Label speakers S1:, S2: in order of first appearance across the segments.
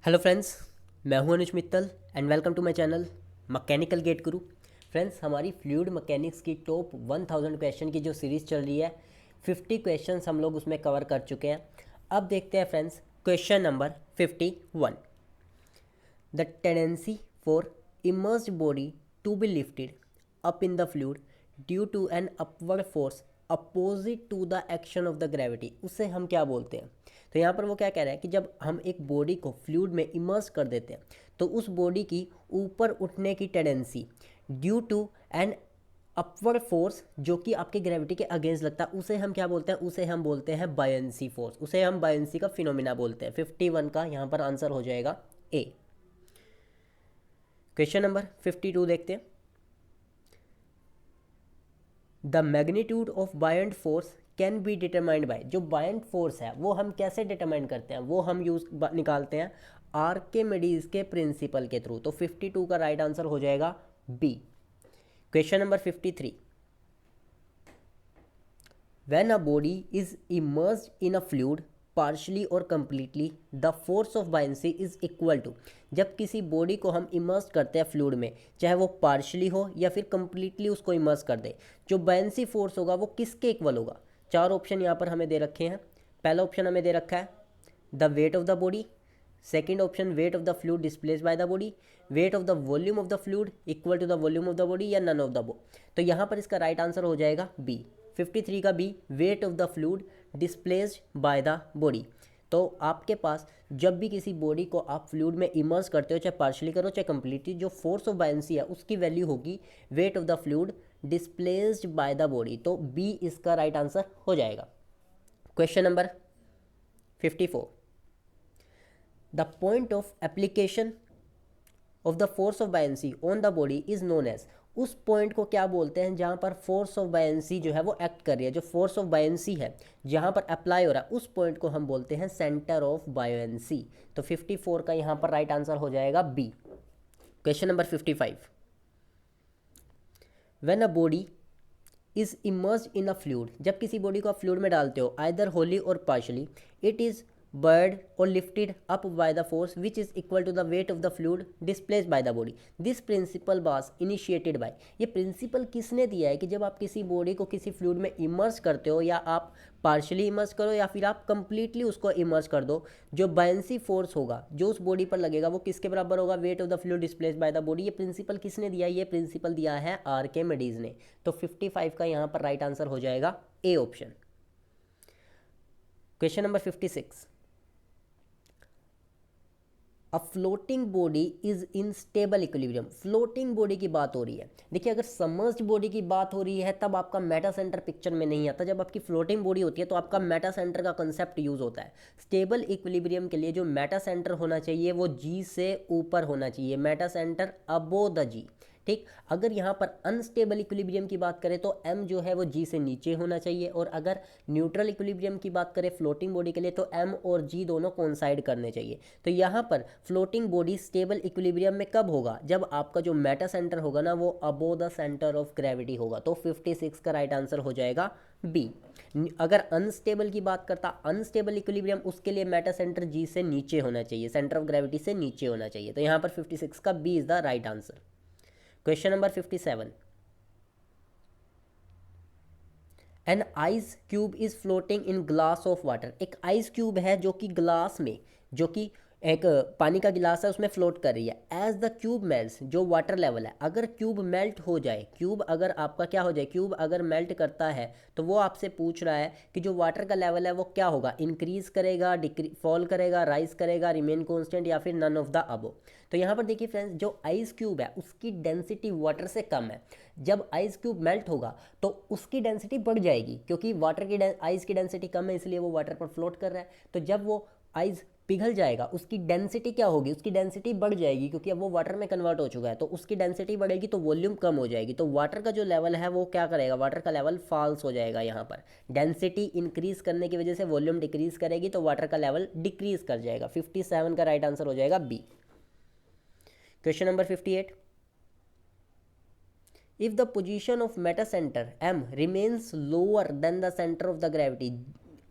S1: Hello friends, मैं हूं Anuj Mittal and welcome to my channel mechanical GATE guru. Friends, हमारी fluid mechanics की टॉप 1000 क्वेश्चन की जो सीरीज़ चल रही है, 50 क्वेश्चंस हम लोग उसमें कवर कर चुके हैं। अब देखते हैं friends question number 51। The tendency for immersed body to be lifted up in the fluid due to an upward force opposite to the action of the gravity, उसे हम क्या बोलते हैं? तो यहाँ पर वो क्या कह रहा है कि जब हम एक बॉडी को फ्लूइड में इमर्स कर देते हैं तो उस बॉडी की ऊपर उठने की tendency due to an upward force जो कि आपके ग्रेविटी के अगेंस्ट लगता है, उसे हम क्या बोलते हैं? उसे हम बोलते हैं बायंसी फोर्स, उसे हम बायंसी का फिनोमिना बोलते हैं। 51 का यहाँ पर आंसर हो जाएगा ए। क्वेश्चन नंबर 52 देखते हैं। The magnitude of buoyant force can be determined by, जो बायंट फोर्स है वो हम कैसे डिटरमाइन करते हैं? वो हम निकालते हैं आर्किमिडीज के प्रिंसिपल के थ्रू। तो 52 का राइट आंसर हो जाएगा B. Question number 53। When a body is immersed in a fluid partially और completely the force of buoyancy is equal to, जब किसी बॉडी को हम इमर्स करते हैं फ्लूइड में, चाहे वो पार्शली हो या फिर कंप्लीटली उसको इमर्स कर दे, जो बायंसी फोर्स होगा वो किसके इक्वल होगा? चार ऑप्शन यहाँ पर हमें दे रखे हैं। पहला ऑप्शन हमें दे रखा है the weight of the body, second option weight of the fluid displace by the body, weight of the volume of the fluid equal to the volume of the body, या नन ऑफ द बो। तो यहाँ पर इसका right answer हो जाएगा B. 53 का B, weight of the fluid displaced by the body. तो आपके पास जब भी किसी बॉडी को आप फ्लूइड में इमर्स करते हो, चाहे पार्शली करो चाहे कंप्लीटली, जो फोर्स ऑफ बायंसी है उसकी वैल्यू होगी weight of the fluid displaced by the body. तो बी इसका राइट आंसर हो जाएगा। Question number 54। The point of application of the force of buoyancy on the body is known as, उस पॉइंट को क्या बोलते हैं जहां पर फोर्स ऑफ बायंसी जो है वो एक्ट कर रही है, जो फोर्स ऑफ बायंसी है जहां पर अप्लाई हो रहा है, उस पॉइंट को हम बोलते हैं सेंटर ऑफ बायंसी। तो 54 का यहां पर राइट आंसर हो जाएगा B. Question number 55। When a body is immersed in a fluid, जब किसी बॉडी को आप फ्लूइड में डालते हो either wholly or partially, it is buoyed or lifted up by the force which is equal to the weight of the fluid displaced by the body. This principle was initiated by, ये principle किसने दिया है कि जब आप किसी body को किसी फ्लूइड में इमर्स करते हो, या आप पार्शली इमर्स करो या फिर आप कंप्लीटली उसको इमर्स कर दो, जो बायंसी फोर्स होगा जो उस बॉडी पर लगेगा वो किसके बराबर होगा? Wait of the fluid displaced by the body. ये प्रिंसिपल किसने दिया है? ये प्रिंसिपल दिया है आर्किमिडीज ने। तो 55 का यहाँ पर राइट आंसर हो जाएगा A option. Question number 56। A floating body is in stable equilibrium, floating body की बात हो रही है। देखिए, अगर सबमर्ज्ड बॉडी की बात हो रही है तब आपका मेटा सेंटर पिक्चर में नहीं आता। जब आपकी फ्लोटिंग बॉडी होती है तो आपका मेटा सेंटर का कंसेप्ट यूज होता है। स्टेबल इक्विलिब्रियम के लिए जो मेटा सेंटर होना चाहिए वो जी से ऊपर होना चाहिए, मेटा सेंटर अबो द जी। ठीक, अगर यहाँ पर अनस्टेबल इक्विलिब्रियम की बात करें तो एम जो है वो जी से नीचे होना चाहिए, और अगर न्यूट्रल इक्विलिब्रियम की बात करें फ्लोटिंग बॉडी के लिए तो एम और जी दोनों कोइंसाइड करने चाहिए। तो यहाँ पर फ्लोटिंग बॉडी स्टेबल इक्विलिब्रियम में कब होगा? जब आपका जो मेटा सेंटर होगा ना वो above the centre of gravity होगा। तो 56 का राइट आंसर हो जाएगा बी। अगर अनस्टेबल की बात करता, अनस्टेबल इक्विलिब्रियम, उसके लिए मेटा सेंटर जी से नीचे होना चाहिए, सेंटर ऑफ ग्रेविटी से नीचे होना चाहिए। तो यहाँ पर 56 का B is the right answer. Question number 57। An ice cube is floating in glass of water, एक आइस क्यूब है जो कि ग्लास में, जो कि एक पानी का गिलास है उसमें फ्लोट कर रही है। एज द क्यूब मेल्ट्स, जो वाटर लेवल है, अगर क्यूब मेल्ट हो जाए, क्यूब अगर आपका क्या हो जाए, क्यूब अगर मेल्ट करता है तो वो आपसे पूछ रहा है कि जो वाटर का लेवल है वो क्या होगा? इंक्रीज करेगा, फॉल करेगा, राइज करेगा, रिमेन कॉन्स्टेंट, या फिर नन ऑफ द अबो। तो यहाँ पर देखिए फ्रेंड्स, जो आइस क्यूब है उसकी डेंसिटी वाटर से कम है। जब आइस क्यूब मेल्ट होगा तो उसकी डेंसिटी बढ़ जाएगी, क्योंकि वाटर की आइस की डेंसिटी कम है इसलिए वो वाटर पर फ्लोट कर रहा है। तो जब वो आइस पिघल जाएगा उसकी डेंसिटी क्या होगी? उसकी डेंसिटी बढ़ जाएगी, क्योंकि अब वो वाटर में कन्वर्ट हो चुका है। तो उसकी डेंसिटी बढ़ेगी तो वॉल्यूम कम हो जाएगी, तो वाटर का जो लेवल है वो क्या करेगा? वाटर का लेवल फॉल्स हो जाएगा। यहाँ पर डेंसिटी इंक्रीज करने की वजह से वॉल्यूम डिक्रीज करेगी तो वाटर का लेवल डिक्रीज कर जाएगा। 57 का राइट आंसर हो जाएगा B. Question number 58। if the position of meta center m remains lower than the center of the gravity,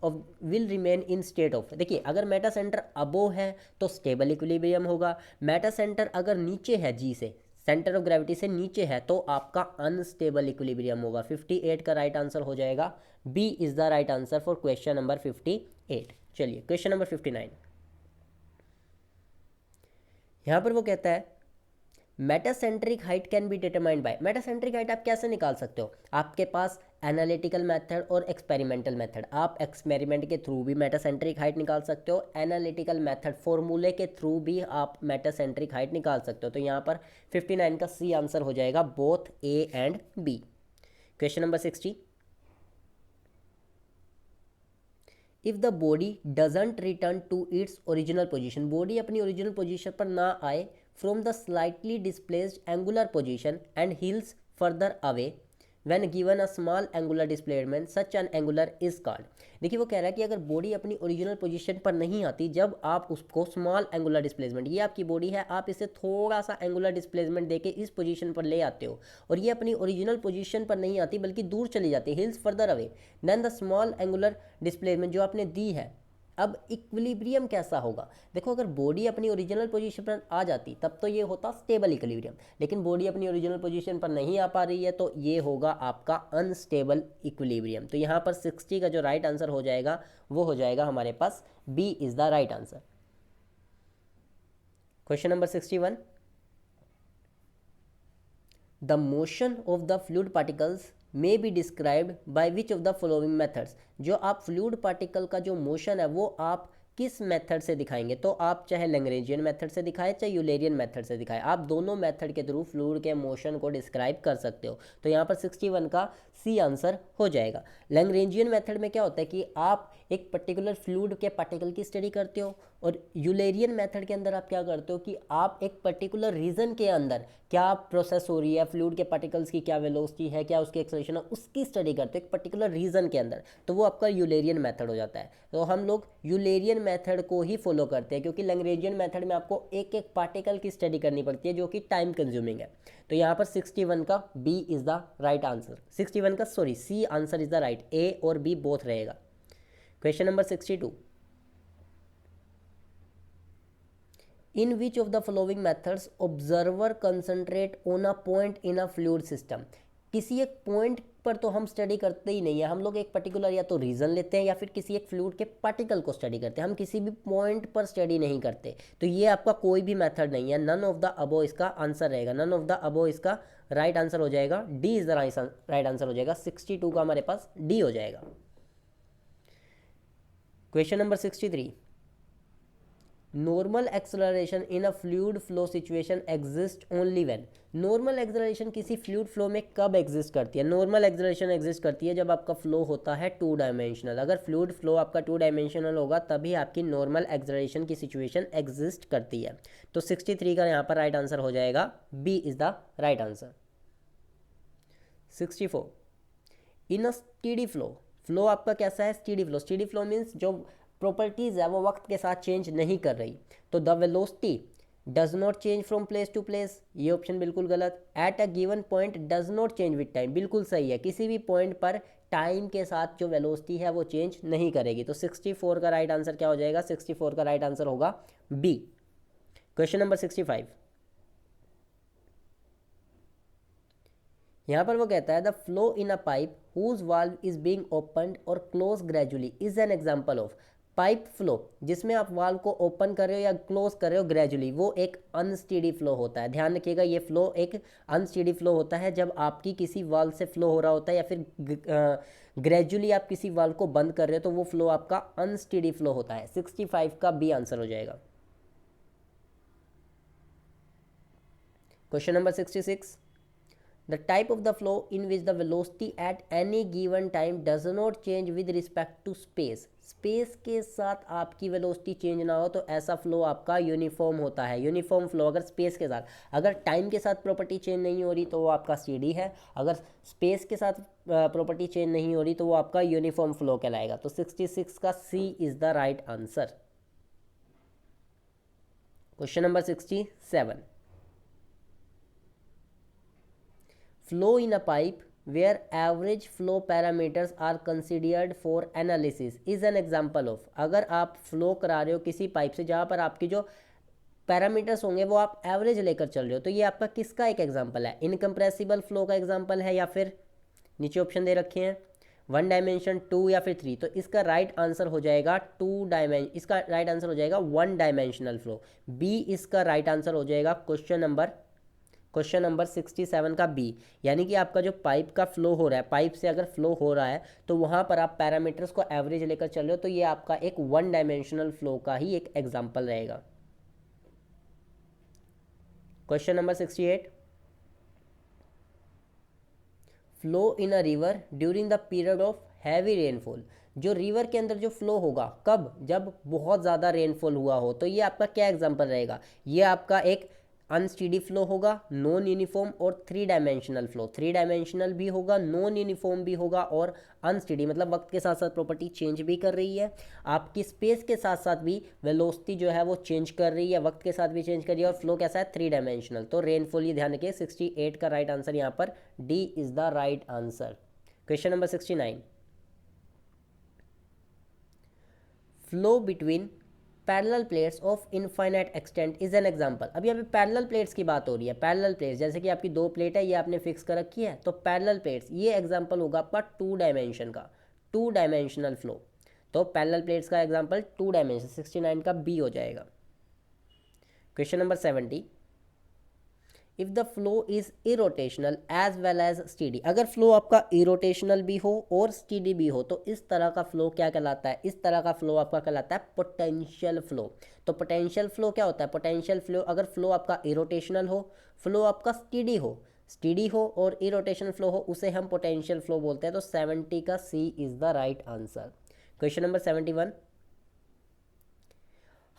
S1: of will remain in state of, देखिए अगर मेटा सेंटर अबो है तो स्टेबल इक्विलिब्रियम होगा, मेटा सेंटर अगर नीचे है जी से, सेंटर ऑफ ग्रेविटी से नीचे है, तो आपका अनस्टेबल इक्विलिब्रियम होगा। 58 का राइट आंसर हो जाएगा, B is the right answer for question number 58। चलिए क्वेश्चन नंबर 59, यहाँ पर वो कहता है metacentric height can be determined by, metacentric height आप कैसे निकाल सकते हो, आपके पास एनालिटिकल मेथड और एक्सपेरिमेंटल मेथड, आप एक्सपेरिमेंट के थ्रू भी मेटासेंट्रिक हाइट निकाल सकते हो, एनालिटिकल मेथड फॉर्मूले के थ्रू भी आप मेटासेंट्रिक हाइट निकाल सकते हो। तो यहाँ पर 59 का सी आंसर हो जाएगा, both A and B. Question number 60, if the body doesn't return to its original position, body अपनी ओरिजिनल पोजिशन पर ना आए from the slightly displaced angular position and heels further away when given a small angular displacement such an angular is called. देखिए वो कह रहा है कि अगर बॉडी अपनी ओरिजिनल पोजीशन पर नहीं आती जब आप उसको स्मॉल एंगुलर डिस्प्लेसमेंट, ये आपकी बॉडी है, आप इसे थोड़ा सा एंगुलर डिस्प्लेसमेंट देके इस पोजीशन पर ले आते हो और ये अपनी ओरिजिनल पोजीशन पर नहीं आती बल्कि दूर चली जाती है, heels further away, then the small angular displacement जो आपने दी है, अब इक्विलिब्रियम कैसा होगा। देखो अगर बॉडी अपनी ओरिजिनल पोजीशन पर आ जाती तब तो ये होता स्टेबल इक्विलिब्रियम, लेकिन बॉडी अपनी ओरिजिनल पोजीशन पर नहीं आ पा रही है तो ये होगा आपका अनस्टेबल इक्विलिब्रियम। तो यहाँ पर 60 का जो राइट आंसर हो जाएगा वो हो जाएगा हमारे पास B is the right answer. Question number 61, the motion of the fluid particles may be described by which of the following methods, जो आप फ्लूइड पार्टिकल का जो मोशन है वो आप किस मेथड से दिखाएंगे, तो आप चाहे लैग्रेंजियन मेथड से दिखाएं चाहे यूलेरियन मेथड से दिखाएं, आप दोनों मेथड के थ्रू फ्लूइड के मोशन को डिस्क्राइब कर सकते हो। तो यहाँ पर 61 का सी आंसर हो जाएगा। लैग्रेंजियन मेथड में क्या होता है कि आप एक पर्टिकुलर फ्लूइड के पार्टिकल की स्टडी करते हो, और यूलेरियन मेथड के अंदर आप क्या करते हो कि आप एक पर्टिकुलर रीजन के अंदर क्या प्रोसेस हो रही है, फ्लूइड के पार्टिकल्स की क्या वेलोसिटी है, क्या उसकी एक्सेलरेशन है, उसकी स्टडी करते हो एक पर्टिकुलर रीजन के अंदर, तो वो आपका यूलेरियन मेथड हो जाता है। तो हम लोग यूलेरियन मेथड को ही फॉलो करते हैं क्योंकि लैग्रेंजियन मेथड में आपको एक एक पार्टिकल की स्टडी करनी पड़ती है जो कि टाइम कंज्यूमिंग है। तो यहाँ पर 61 का B is the right answer, 61 का sorry C answer is the right, A और बी बोथ रहेगा। Question number 62, in which of the following methods observer concentrate on a point in a fluid system, किसी एक point पर तो हम study करते ही नहीं है, हम लोग एक पर्टिकुलर या तो रीजन लेते हैं या फिर किसी एक फ्लूइड के पार्टिकल को स्टडी करते हैं, हम किसी भी पॉइंट पर स्टडी नहीं करते। तो ये आपका कोई भी मेथड नहीं है, नन ऑफ द अबो इसका आंसर रहेगा, नन ऑफ द अबो इसका राइट आंसर हो जाएगा, D is the right answer हो जाएगा, 62 का हमारे पास डी हो जाएगा। Question number 63, normal acceleration in a fluid flow situation exist only when, normal acceleration किसी फ्लूइड फ्लो में कब एग्जिस्ट करती है, नॉर्मल एक्सेलरेशन एग्जिस्ट करती है जब आपका फ्लो होता है टू डायमेंशनल, अगर फ्लूइड फ्लो आपका टू डायमेंशनल होगा तभी आपकी नॉर्मल एक्सेलरेशन की सिचुएशन एग्जिस्ट करती है। तो 63 का यहाँ पर राइट आंसर हो जाएगा, B is the right answer. 64, in a steady flow, flow आपका कैसा है, steady flow, steady flow means जो प्रॉपर्टीज है वो वक्त के साथ चेंज नहीं कर रही, तो the velocity does not change from place to place, ये ऑप्शन बिल्कुल गलत, at a given point does not change with time, बिल्कुल सही है, किसी भी पॉइंट पर टाइम के साथ जो वेलोसिटी है वो चेंज नहीं करेगी। तो 64 का राइट आंसर क्या हो जाएगा, 64 का राइट आंसर होगा बी। क्वेश्चन नंबर 65, यहाँ पर वो कहता है the flow in a pipe whose valve is being opened और close gradually is an example of, pipe flow जिसमें आप वाल्व को ओपन कर रहे हो या क्लोज कर रहे हो ग्रेजुअली, वो एक अनस्टेडी फ्लो होता है। ध्यान रखिएगा ये फ्लो एक अनस्टेडी फ्लो होता है जब आपकी किसी वाल्व से फ्लो हो रहा होता है या फिर ग्रेजुअली आप किसी वाल्व को बंद कर रहे हो तो वो फ्लो आपका अनस्टेडी फ्लो होता है। 65 का बी आंसर हो जाएगा। Question number 66, the type of the flow in which the velocity at any given time does not change with respect to space, space के साथ आपकी वेलोसिटी चेंज ना हो तो ऐसा फ्लो आपका यूनिफॉर्म होता है। यूनिफॉर्म फ्लो अगर स्पेस के साथ, अगर टाइम के साथ प्रॉपर्टी चेंज नहीं हो रही तो वो आपका सीडी है, अगर स्पेस के साथ प्रॉपर्टी चेंज नहीं हो रही तो वो आपका यूनिफॉर्म फ्लो कहलाएगा। तो 66 का C is the right answer. Question number 67, flow in a pipe where average flow parameters are considered for analysis is an example of। अगर आप फ्लो करा रहे हो किसी पाइप से जहाँ पर आपकी जो पैरामीटर्स होंगे वो आप एवरेज लेकर चल रहे हो, तो ये आपका किसका एक एग्जांपल है? इनकम्प्रेसिबल फ्लो का एग्जांपल है, या फिर नीचे ऑप्शन दे रखे हैं 1 डायमेंशन, 2 या फिर 3। तो इसका राइट आंसर हो जाएगा 2 डायमेंशन, इसका राइट आंसर हो जाएगा 1 डायमेंशनल फ्लो। बी इसका राइट आंसर हो जाएगा क्वेश्चन नंबर 67 का बी। यानी कि आपका जो पाइप का फ्लो हो रहा है, पाइप से अगर फ्लो हो रहा है तो वहाँ पर आप पैरामीटर्स को एवरेज लेकर चल रहे हो, तो ये आपका एक 1 डायमेंशनल फ्लो का ही एक एग्जाम्पल रहेगा। Question number 68, flow in a river during the period of heavy rainfall. जो रिवर के अंदर जो फ्लो होगा कब? जब बहुत ज़्यादा रेनफॉल हुआ हो। तो ये आपका क्या एग्जांपल रहेगा? ये आपका एक अनस्टेडी फ्लो होगा, नॉन यूनिफॉर्म और 3 डायमेंशनल फ्लो। 3 डायमेंशनल भी होगा, नॉन यूनिफॉर्म भी होगा और अनस्टेडी, मतलब वक्त के साथ साथ प्रॉपर्टी चेंज भी कर रही है, आपकी स्पेस के साथ साथ भी वेलोसिटी जो है वो चेंज कर रही है, वक्त के साथ भी चेंज कर रही है, और फ्लो कैसा है? 3 डायमेंशनल। तो रेनफॉल ये ध्यान रखिए, 68 का राइट आंसर यहाँ पर D is the right answer. Question number 69, flow between parallel plates of infinite extent is an example. अब यहाँ पे पैरेलल प्लेट्स की बात हो रही है। पैरेलल प्लेट्स जैसे कि आपकी 2 प्लेट है, ये आपने फिक्स कर रखी है, तो पैरेलल प्लेट्स ये एग्जांपल होगा आपका 2 डायमेंशन का, 2 डायमेंशनल फ्लो। तो पैरेलल प्लेट्स का एग्जांपल 2 डायमेंशन, 69 का बी हो जाएगा। Question number 70, if the flow is irrotational as well as steady. अगर फ्लो आपका इरोटेशनल भी हो और स्टीडी भी हो तो इस तरह का फ्लो क्या कहलाता है? इस तरह का फ्लो आपका कहलाता है पोटेंशियल फ्लो। तो पोटेंशियल फ्लो क्या होता है? पोटेंशियल फ्लो, अगर फ्लो आपका इरोटेशनल हो, फ्लो आपका स्टीडी हो और इरोटेशनल फ्लो हो, उसे हम पोटेंशियल फ्लो बोलते हैं। तो 70 का C is the right answer. Question number 71,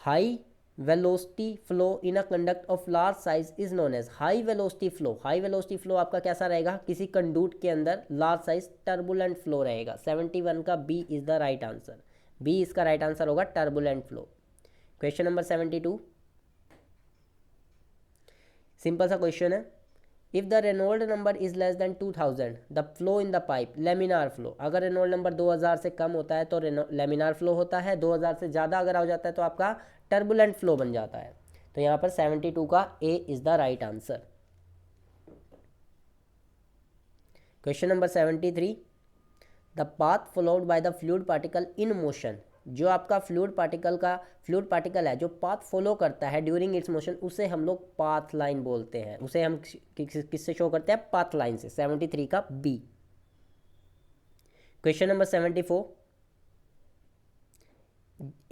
S1: high velocity flow in a conduct of large size is known as. High velocity flow, high velocity flow आपका कैसा रहेगा? किसी कंडक्ट के अंदर लार्ज साइज टर्बुलेंट फ्लो रहेगा। 71 का B is the right answer. B इसका right answer होगा, turbulent flow. Question number 72, simple सा क्वेश्चन है, if the Reynold number is less than 2000 the flow in the pipe laminar flow. अगर Reynold number 2000 से कम होता है तो लेमिनार फ्लो होता है, 2000 से ज़्यादा अगर हो जाता है तो आपका टर्बुलेंट फ्लो बन जाता है। तो यहाँ पर 72 का A is the right answer. Question number 73, the path followed by the fluid particle in motion. जो आपका फ्लूइड पार्टिकल है जो पाथ फॉलो करता है ड्यूरिंग इट्स मोशन, उसे हम लोग पाथ लाइन बोलते हैं। उसे हम किससे शो करते हैं? पाथ लाइन से। 73 का B. Question number 74,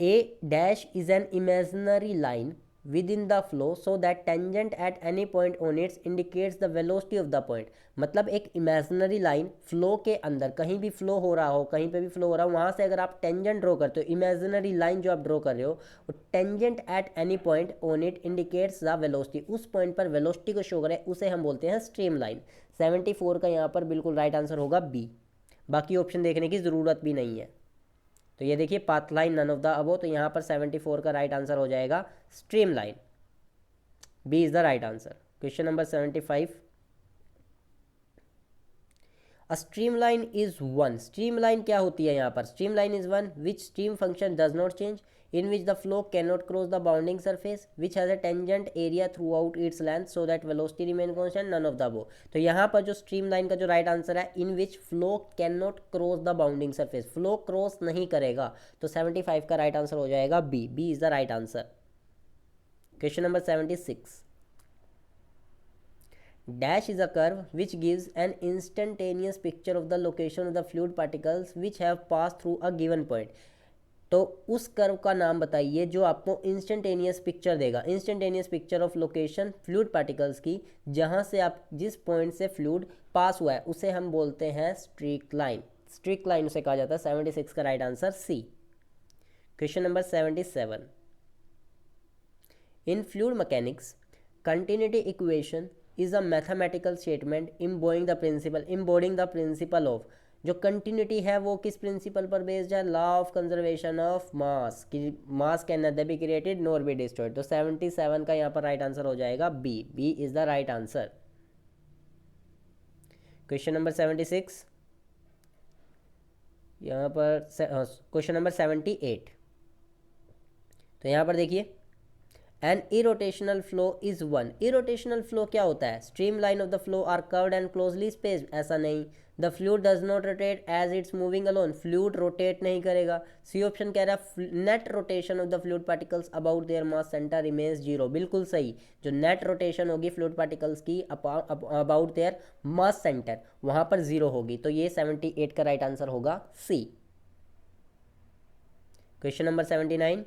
S1: a dash is an imaginary line within the flow so that tangent at any point on it indicates the velocity of the point। मतलब एक इमेजिनरी लाइन फ्लो के अंदर, कहीं भी flow हो रहा हो, कहीं पे भी फ्लो हो रहा हो, वहाँ से अगर आप टेंजेंट ड्रॉ करते हो, इमेजिनरी लाइन जो आप ड्रॉ कर रहे हो, वो tangent at any point on it indicates the velocity, उस पॉइंट पर वेलोसिटी को शो करे, उसे हम बोलते हैं स्ट्रीम लाइन। 74 का यहाँ पर बिल्कुल राइट आंसर होगा बी। बाकी ऑप्शन देखने की ज़रूरत भी नहीं है। तो ये देखिए path line none of the above, तो यहाँ पर 74 का राइट आंसर हो जाएगा stream line. B is the right answer. Question number 75, a stream line is one. Stream line क्या होती है यहाँ पर? Stream line is one which stream function does not change, in which the flow cannot cross the bounding surface, which has a tangent area throughout its length so that velocity remain constant, none of the above। तो यहाँ पर जो stream line का जो right answer है, in which flow cannot cross the bounding surface, flow cross नहीं करेगा, तो 75 का राइट आंसर हो जाएगा B. B is the right answer. Question number 76, dash is a curve which gives an instantaneous picture of the location of the fluid particles which have passed through a given point। तो उस curve का नाम बताइए जो आपको instantaneous picture देगा, instantaneous picture of location fluid पार्टिकल्स की, जहां से आप जिस पॉइंट से फ्लूइड पास हुआ है उसे हम बोलते हैं स्ट्रीक लाइन। स्ट्रीक लाइन उसे कहा जाता है। 76 का right answer C. Question number 77, in fluid mechanics continuity equation is a mathematical statement embodying the principle of. जो कंटिन्यूटी है वो किस प्रिंसिपल पर बेस्ड है? Law of conservation of mass, कि mass can neither be created nor be destroyed. तो 77 का यहाँ पर राइट आंसर हो जाएगा B. B is the right answer. Question number 76, यहाँ पर क्वेश्चन नंबर 78। तो यहाँ पर देखिए, an irrotational flow is one. Irrotational flow क्या होता है? Stream line of the flow are curved and closely spaced. ऐसा नहीं। The fluid does not rotate as it's moving along. Fluid rotate नहीं करेगा। सी ऑप्शन कह रहा है net rotation of the fluid particles about their mass centre remains zero. बिल्कुल सही। जो नेट रोटेशन होगी फ्लूइड पार्टिकल्स की अबाउट देयर मास सेंटर, वहां पर जीरो होगी। तो ये 78 का राइट आंसर होगा C. Question number 79,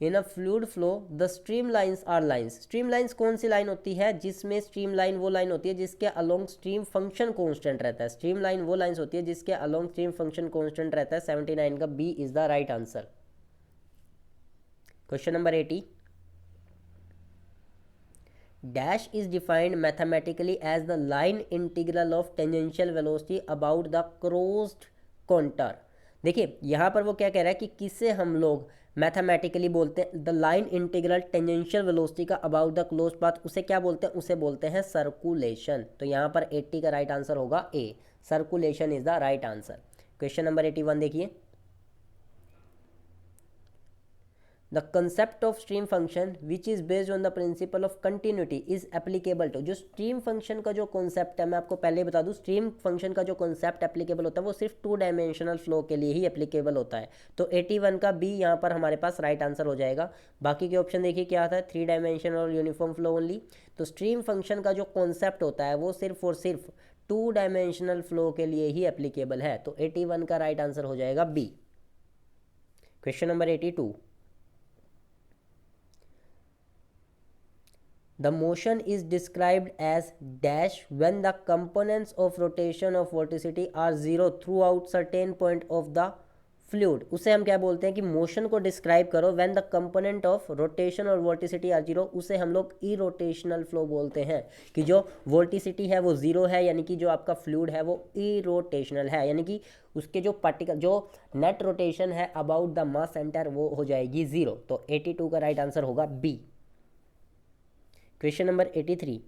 S1: in a fluid flow the streamlines are lines. Streamlines कौन सी लाइन होती है? जिसमें स्ट्रीम लाइन वो लाइन होती है जिसके अलोंग स्ट्रीम फंक्शन कांस्टेंट रहता है। स्ट्रीम लाइन वो लाइन्स होती है जिसके अलोंग स्ट्रीम फंक्शन कांस्टेंट रहता है। 79 का B is the right answer. Question number 80, dash is defined mathematically as the line integral of tangential velocity about the closed contour. देखिए यहाँ पर वो क्या कह रहा है कि किसे हम लोग मैथमेटिकली बोलते हैं? The line integral tangential velocity का अबाउट द क्लोज पाथ, उसे क्या बोलते हैं? उसे बोलते हैं सर्कुलेशन। तो यहाँ पर 80 का राइट आंसर होगा A, circulation is the right answer. Question number 81 देखिए, the concept of stream function which is based on the principle of continuity is applicable to. जो स्ट्रीम फंक्शन का जो कॉन्सेप्ट है, मैं आपको पहले ही बता दूं, स्ट्रीम फंक्शन का जो कॉन्सेप्ट एप्लीकेबल होता है वो सिर्फ 2 डायमेंशनल फ्लो के लिए ही एप्लीकेबल होता है। तो 81 का बी यहाँ पर हमारे पास राइट आंसर हो जाएगा। बाकी के ऑप्शन देखिए क्या आता है, 3 डायमेंशनल और यूनिफॉर्म फ्लो ओनली। तो स्ट्रीम फंक्शन का जो कॉन्सेप्ट होता है वो सिर्फ और सिर्फ 2 डायमेंशनल फ्लो के लिए ही एप्लीकेबल है। तो 81 का राइट आंसर हो जाएगा B. Question number 82, the motion is described as dash when the components of rotation of vorticity are zero throughout certain point of the fluid। उसे हम क्या बोलते हैं कि मोशन को डिस्क्राइब करो when the component of rotation और vorticity are zero, उसे हम लोग इरोटेशनल फ्लो बोलते हैं। कि जो वोर्टिसिटी है वो जीरो है, यानी कि जो आपका फ्लूइड है वो इरोटेशनल है, यानी कि उसके जो पार्टिकल जो नेट रोटेशन है अबाउट द मास सेंटर वो हो जाएगी जीरो। तो 82 का राइट आंसर होगा B. Question number 83,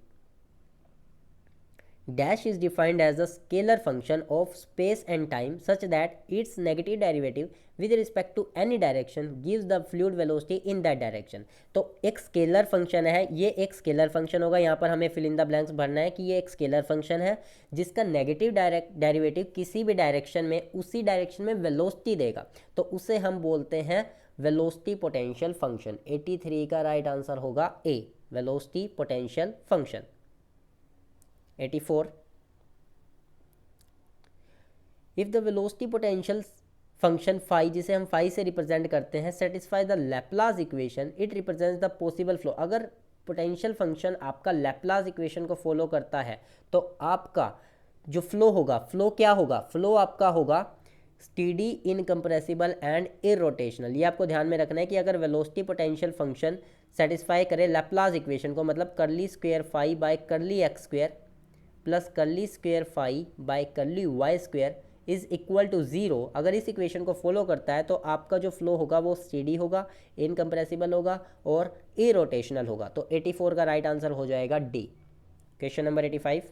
S1: dash is defined as a scalar function of space and time such that its negative derivative with respect to any direction gives the fluid velocity in that direction। तो एक scalar function है, ये एक scalar function होगा। यहाँ पर हमें fill in the blanks भरना है कि ये एक स्केलर फंक्शन है जिसका नेगेटिव डेरिवेटिव किसी भी डायरेक्शन में उसी डायरेक्शन में वेलोसिटी देगा। तो उसे हम बोलते हैं वेलोसिटी पोटेंशियल फंक्शन। 83 का राइट आंसर होगा A, velocity potential function. 84, if the velocity potential function phi, जिसे हम फाई से रिप्रेजेंट करते हैं, satisfy the Laplace equation it represents the possible flow. अगर पोटेंशियल फंक्शन आपका लैप्लास इक्वेशन को फॉलो करता है तो आपका जो फ्लो होगा, फ्लो क्या होगा? फ्लो आपका होगा स्टीडी, इनकम्प्रेसिबल एंड इरोटेशनल। ये आपको ध्यान में रखना है कि अगर वेलोसिटी पोटेंशियल फंक्शन सेटिस्फाई करे लैप्लास इक्वेशन को, मतलब curly square phi by curly x square plus curly square phi by curly y square is equal to zero, अगर इस इक्वेशन को फॉलो करता है तो आपका जो फ्लो होगा वो स्टेडी होगा, इनकम्प्रेसिबल होगा और इरोटेशनल होगा। तो 84 का राइट आंसर हो जाएगा D. Question number 85,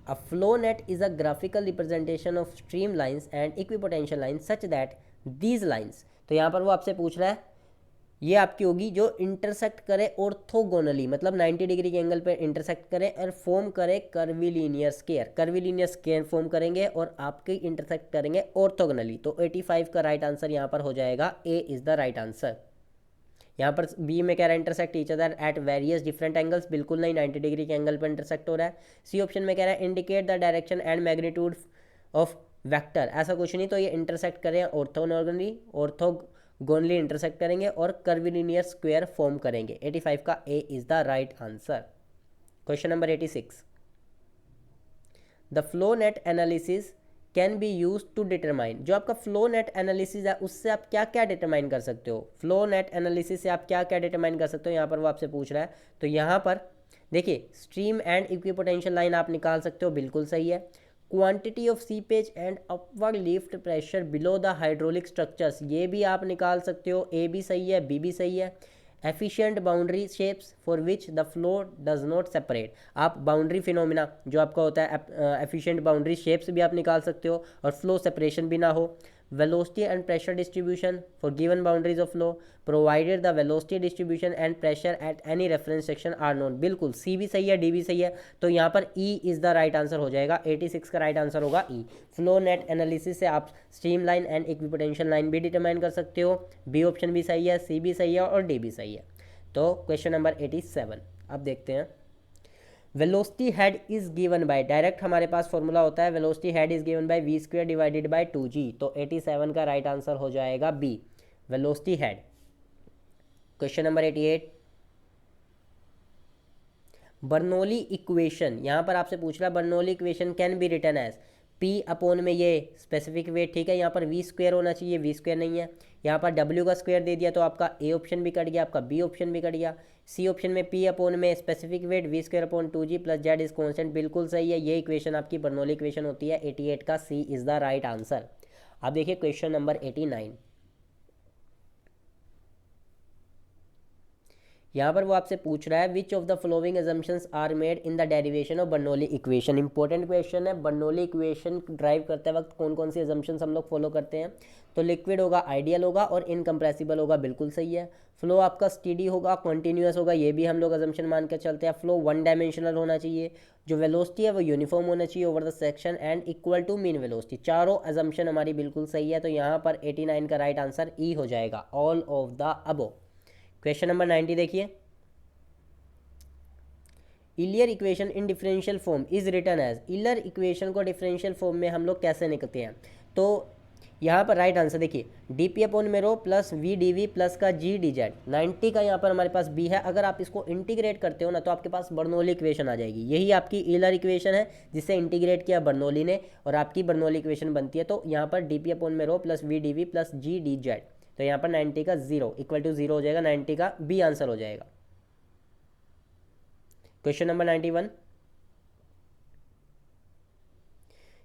S1: a flow net is a graphical representation of streamlines and equipotential lines such that these lines। तो यहाँ पर वो आपसे पूछ रहा है, ये आपकी होगी जो इंटरसेक्ट करे ऑर्थोगोनली, मतलब 90 डिग्री के एंगल पर इंटरसेक्ट करे और फॉर्म करे curvilinear square. Curvilinear square form करेंगे और आपके इंटरसेक्ट करेंगे ऑर्थोगोनली। तो 85 का राइट आंसर यहाँ पर हो जाएगा ए इज द राइट आंसर। यहाँ पर बी में कह रहा है intersect each other at various different angles, बिल्कुल नहीं, 90 डिग्री के एंगल पर इंटरसेक्ट हो रहा है। सी ऑप्शन में कह रहा है indicate the direction and magnitude of vector, ऐसा कुछ नहीं। तो ये इंटरसेक्ट करें ऑर्थोगोनली इंटरसेक्ट करेंगे और कर्वीलिनियर स्क्वायर फॉर्म करेंगे। 85 का A is the right answer. Question number 86, the flow net analysis can be use to determine. जो आपका फ्लो नेट एनालिसिस है उससे आप क्या क्या डिटरमाइन कर सकते हो? फ्लो नेट एनालिसिस से आप क्या क्या डिटरमाइन कर सकते हो, यहाँ पर वो आपसे पूछ रहा है। तो यहाँ पर देखिए स्ट्रीम एंड इक्विपोटेंशियल लाइन आप निकाल सकते हो, बिल्कुल सही है। Quantity of seepage and upward lift pressure below the hydraulic structures, ये भी आप निकाल सकते हो, ए भी सही है, बी भी सही है। Efficient boundary shapes for which the flow does not separate. आप बाउंड्री फिनोमिना जो आपका होता है एफिशिएंट बाउंड्री शेप्स भी आप निकाल सकते हो और फ्लो सेपरेशन भी ना हो। Velocity and pressure distribution for given boundaries of flow provided the velocity distribution and pressure at any reference section are known. बिल्कुल सी भी सही है, डी भी सही है, तो यहाँ पर E is the right answer हो जाएगा। 86 का राइट आंसर होगा ई। फ्लो नेट एनालिसिस से आप stream line and equipotential line भी डिटरमाइन कर सकते हो। बी ऑप्शन भी सही है, सी भी सही है और डी भी सही है। तो क्वेश्चन नंबर 87 अब देखते हैं। Velocity head is given by, direct हमारे पास फॉर्मूला होता है velocity head is given by v² divided by 2g। तो 87 का राइट आंसर हो जाएगा B, velocity head. Question number 88, Bernoulli equation, यहाँ पर आपसे पूछ रहा है Bernoulli equation can be written as P upon में ये स्पेसिफिक वेट, ठीक है, यहाँ पर v² होना चाहिए, v² नहीं है, यहाँ पर w का स्क्वायर दे दिया तो आपका A ऑप्शन भी कट गया, आपका B ऑप्शन भी कट गया। C ऑप्शन में P अपॉन में specific weight v² upon 2g plus z is constant, बिल्कुल सही है, ये इक्वेशन आपकी बर्नौली इक्वेशन होती है। 88 का C is the right answer. अब देखिए क्वेश्चन नंबर 89, यहाँ पर वो आपसे पूछ रहा है which of the following assumptions are made in the derivation of Bernoulli equation. Important question है, बर्नौली इक्वेशन ड्राइव करते वक्त कौन कौन सी अजम्पशंस हम लोग फॉलो करते हैं। तो लिक्विड होगा, आइडियल होगा और इनकम्प्रेसिबल होगा, बिल्कुल सही है। फ्लो आपका स्टीडी होगा, कॉन्टीन्यूअस होगा, ये भी हम लोग अजम्पशन मान के चलते हैं। फ्लो वन डायमेंशनल होना चाहिए, जो वेलोसिटी है वो यूनिफॉर्म होना चाहिए over the section and equal to mean velocity. चारों अजम्पशन हमारी बिल्कुल सही है, तो यहाँ पर 89 का राइट आंसर ई हो जाएगा, all of the above. Question number 90 देखिए, Euler equation in differential form is written as. Euler equation को डिफरेंशियल फॉर्म में हम लोग कैसे निकलते हैं, तो यहाँ पर राइट आंसर देखिए डी अपॉन में रो प्लस v प्लस का g/dz। 90 का यहाँ पर हमारे पास b है, अगर आप इसको इंटीग्रेट करते हो ना तो आपके पास बर्नौली इक्वेशन आ जाएगी। यही आपकी इलियर इक्वेशन है जिसे इंटीग्रेट किया बर्नौली ने और आपकी बर्नौली इक्वेशन बनती है। तो यहाँ पर डी अपॉन में rho plus v plus g/dz, तो यहाँ पर 90 का 0 इक्वल टू 0 हो जाएगा, 90 का बी आंसर हो जाएगा। Question number 91,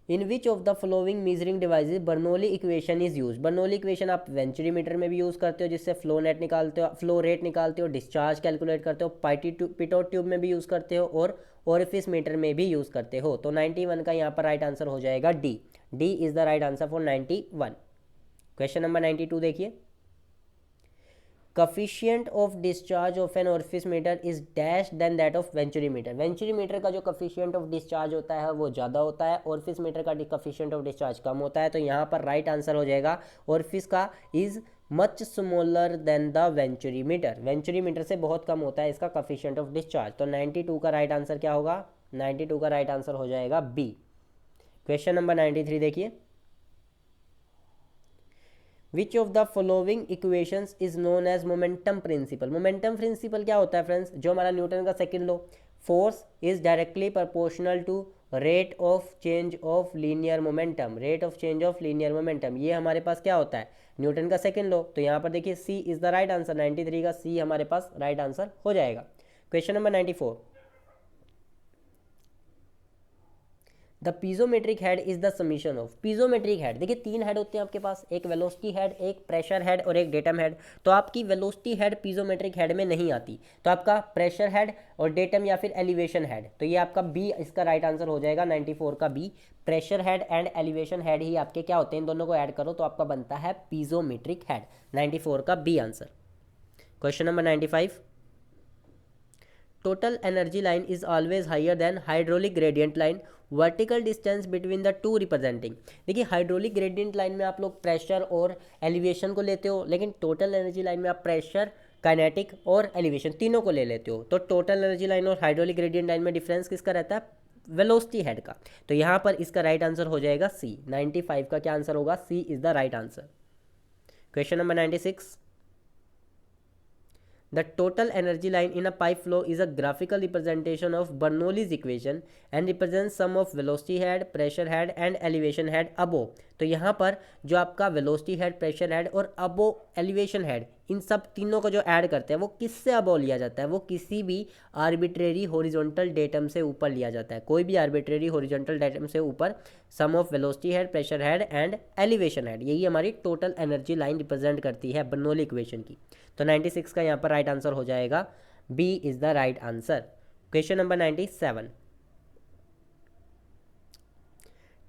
S1: in which of the following measuring devices Bernoulli equation is use. Bernoulli equation आप वेंचुरीमीटर में भी यूज़ करते हो जिससे फ्लो नेट निकालते हो, फ्लो रेट निकालते हो, डिस्चार्ज कैलकुलेट करते हो, पिटोट ट्यूब में भी यूज़ करते हो और ओरिफिस मीटर में भी यूज़ करते हो। तो 91 का यहाँ पर राइट आंसर हो जाएगा D, D is the right answer for 91। Question number 92 देखिए, coefficient of discharge of an orifice meter is dash than that of venturi meter। Venturi meter का जो coefficient of discharge होता है वो ज़्यादा होता है, orifice meter का coefficient of discharge कम होता है। तो यहाँ पर राइट आंसर हो जाएगा orifice का is much smaller than the venturi meter। Venturi meter से बहुत कम होता है इसका coefficient of discharge। तो 92 का राइट आंसर क्या होगा, 92 का राइट आंसर हो जाएगा बी। क्वेश्चन नंबर 93 देखिए, which of the following equations is known as momentum principle. Momentum principle क्या होता है फ्रेंड्स, जो हमारा न्यूटन का second law, force is directly proportional to rate of change of linear momentum, rate of change of linear momentum, ये हमारे पास क्या होता है, न्यूटन का सेकंड लॉ। तो यहाँ पर देखिए सी इज द राइट आंसर, 93 का सी हमारे पास राइट आंसर हो जाएगा। Question number 94, the पीजोमेट्रिक head is the summation of. पीजोमेट्रिक head देखिए तीन हेड होते हैं आपके पास, एक वेलोसिटी हेड, एक प्रेशर हेड और एक डेटम हेड। तो आपकी वेलोसिटी हेड पीजोमेट्रिक हेड में नहीं आती, तो आपका प्रेशर हेड और डेटम या फिर एलिवेशन हेड, तो ये आपका बी इसका राइट आंसर हो जाएगा, 94 का B. Pressure head and elevation head ही आपके क्या होते हैं, इन दोनों को ऐड करो तो आपका बनता है पीजोमेट्रिक हेड, 94 का B answer. Question number 95, total energy line is always higher than hydraulic gradient line, vertical distance between the two representing. देखिए हाइड्रोलिक ग्रेडियंट लाइन में आप लोग प्रेशर और एलिवेशन को लेते हो, लेकिन टोटल एनर्जी लाइन में आप प्रेशर, काइनेटिक और एलिवेशन तीनों को ले लेते हो। तो टोटल एनर्जी लाइन और हाइड्रोलिक ग्रेडियंट लाइन में डिफरेंस किसका रहता है, वेलोसिटी हेड का। तो यहाँ पर इसका राइट आंसर हो जाएगा सी, 95 का क्या आंसर होगा, C is the right answer. Question number 96, the total energy line in a pipe flow is a graphical representation of Bernoulli's equation and represents sum of velocity head, pressure head and elevation head above। तो यहाँ पर जो आपका velocity head, pressure head और above elevation head इन सब तीनों को जो ऐड करते हैं वो किससे अबव लिया जाता है, वो किसी भी आर्बिट्रेरी हॉरिजॉन्टल डेटम से ऊपर लिया जाता है, कोई भी आर्बिट्रेरी हॉरिजॉन्टल डेटम से ऊपर sum of velocity head, pressure head and elevation head, यही हमारी टोटल एनर्जी लाइन रिप्रेजेंट करती है बर्नौली इक्वेशन की। तो 96 का यहाँ पर राइट आंसर हो जाएगा B is the right answer. Question number 97,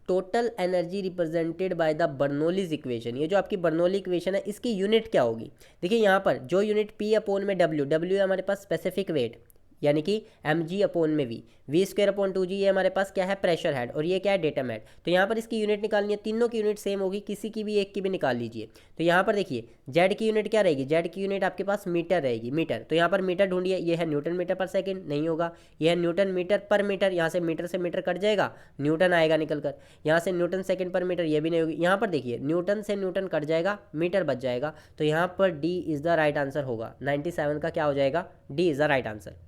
S1: total energy represented by the Bernoulli's equation, ये जो आपकी बर्नौली इक्वेशन है इसकी यूनिट क्या होगी। देखिए यहाँ पर जो यूनिट पी अपोन में डब्ल्यू है हमारे पास स्पेसिफिक वेट यानी कि एम जी अपोन में वी स्क्वायर अपॉन 2g, ये हमारे पास क्या है प्रेशर हेड और ये क्या है डेटम हेड। तो यहाँ पर इसकी यूनिट निकालनी है, तीनों की यूनिट सेम होगी, किसी की भी एक की भी निकाल लीजिए। तो यहाँ पर देखिए जेड की यूनिट क्या रहेगी, जेड की यूनिट आपके पास मीटर रहेगी, मीटर। तो यहाँ पर मीटर ढूंढिए, ये है न्यूटन मीटर पर सेकेंड, नहीं होगा, ये है न्यूटन मीटर पर मीटर, यहाँ से मीटर कट जाएगा, न्यूटन आएगा निकल कर, यहाँ से न्यूटन सेकेंड पर मीटर, ये भी नहीं होगी। यहाँ पर देखिए न्यूटन से न्यूटन कट जाएगा, मीटर बच जाएगा, तो यहाँ पर D is the right answer होगा। 97 का क्या हो जाएगा, D is the right answer.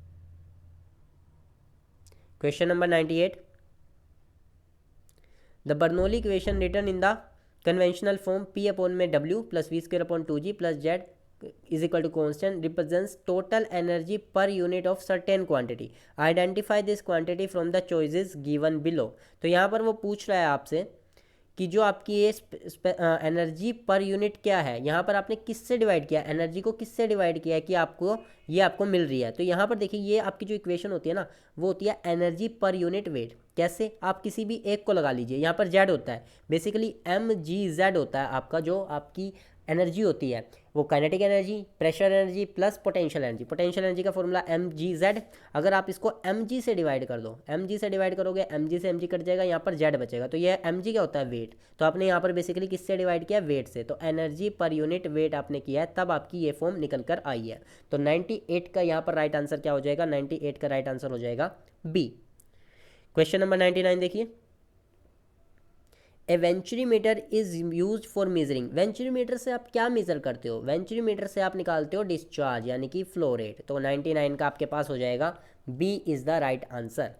S1: Question number 98. The Bernoulli equation written in the conventional form P upon में W plus V square upon 2g plus Z is equal to constant represents total energy per unit of certain quantity. Identify this quantity from the choices given below. तो यहाँ पर वो पूछ रहा है आपसे कि जो आपकी ये एनर्जी पर यूनिट क्या है, यहाँ पर आपने किससे डिवाइड किया, एनर्जी को किससे डिवाइड किया है कि आपको मिल रही है। तो यहाँ पर देखिए ये आपकी जो इक्वेशन होती है ना वो होती है एनर्जी पर यूनिट वेट। कैसे, आप किसी भी एक को लगा लीजिए, यहाँ पर जेड होता है, बेसिकली mgz होता है आपका जो आपकी एनर्जी होती है, वो kinetic energy, pressure energy plus potential energy. Potential energy का फॉर्मूला mgz, अगर आप इसको mg से डिवाइड कर दो, mg से डिवाइड करोगे, mg से mg कट जाएगा, यहाँ पर z बचेगा। तो ये mg क्या होता है, वेट। तो आपने यहाँ पर बेसिकली किससे डिवाइड किया, वेट से। तो एनर्जी पर यूनिट वेट आपने किया है, तब आपकी ये फॉर्म निकल कर आई है। तो 98 का यहाँ पर राइट आंसर क्या हो जाएगा, 98 का राइट आंसर हो जाएगा बी। क्वेश्चन नंबर 99 देखिए, A venturimeter is use for measuring. Venturimeter से आप क्या मेजर करते हो, वेंचुरीमीटर से आप निकालते हो डिस्चार्ज यानी कि फ्लो रेट। तो 99 का आपके पास हो जाएगा B is the right answer.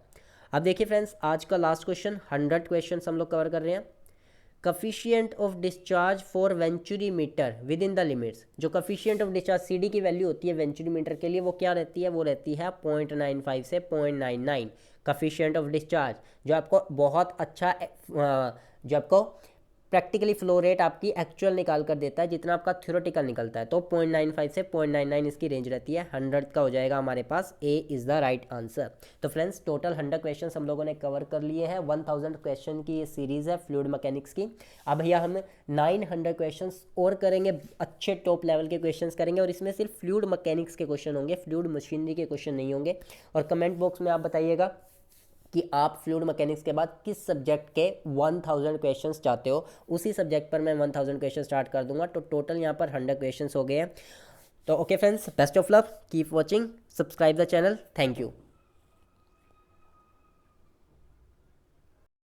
S1: अब देखिए फ्रेंड्स, आज का लास्ट क्वेश्चन, 100 क्वेश्चन हम लोग कवर कर रहे हैं। Coefficient of discharge for venturimeter within the limits. जो coefficient of discharge C D की वैल्यू होती है वेंचुरीमीटर के लिए वो क्या रहती है, वो रहती है 0.95 से 0.99 कफिशियंट ऑफ डिस्चार्ज, जो आपको बहुत अच्छा जो आपको प्रैक्टिकली फ्लो रेट आपकी एक्चुअल निकाल कर देता है जितना आपका थ्योरेटिकल निकलता है। तो 0.95 से 0.99 इसकी रेंज रहती है। 100 का हो जाएगा हमारे पास, A is the right answer. तो फ्रेंड्स टोटल 100 क्वेश्चन हम लोगों ने कवर कर लिए हैं। 1000 क्वेश्चन की ये सीरीज़ है फ्लूइड मैकेनिक्स की। अब भैया हम 900 क्वेश्चन और करेंगे, अच्छे टॉप लेवल के क्वेश्चन करेंगे, और इसमें सिर्फ फ्लूइड मैकेनिक्स के क्वेश्चन होंगे, फ्लूइड मशीनरी के क्वेश्चन नहीं होंगे। और कमेंट बॉक्स में आप बताइएगा कि आप फ्लूइड मैकेनिक्स के बाद किस सब्जेक्ट के 1000 क्वेश्चंस चाहते हो, उसी सब्जेक्ट पर मैं 1000 क्वेश्चन स्टार्ट कर दूंगा। तो टोटल यहाँ पर 100 क्वेश्चंस हो गए हैं। तो okay friends, best of luck, keep watching, subscribe the channel, thank you.